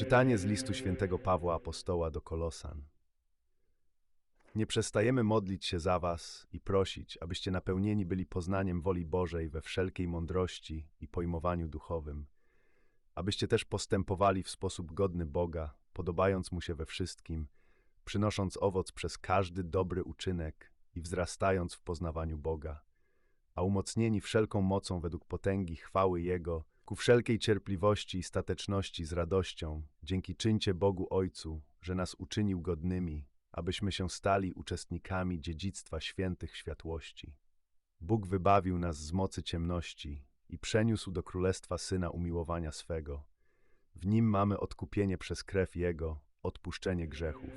Czytanie z listu świętego Pawła Apostoła do Kolosan. Nie przestajemy modlić się za was i prosić, abyście napełnieni byli poznaniem woli Bożej we wszelkiej mądrości i pojmowaniu duchowym, abyście też postępowali w sposób godny Boga, podobając Mu się we wszystkim, przynosząc owoc przez każdy dobry uczynek i wzrastając w poznawaniu Boga, a umocnieni wszelką mocą według potęgi chwały Jego, ku wszelkiej cierpliwości i stateczności z radością, dzięki czyńcie Bogu Ojcu, że nas uczynił godnymi, abyśmy się stali uczestnikami dziedzictwa świętych w światłości. Bóg wybawił nas z mocy ciemności i przeniósł do królestwa Syna umiłowania swego. W Nim mamy odkupienie przez krew Jego, odpuszczenie grzechów.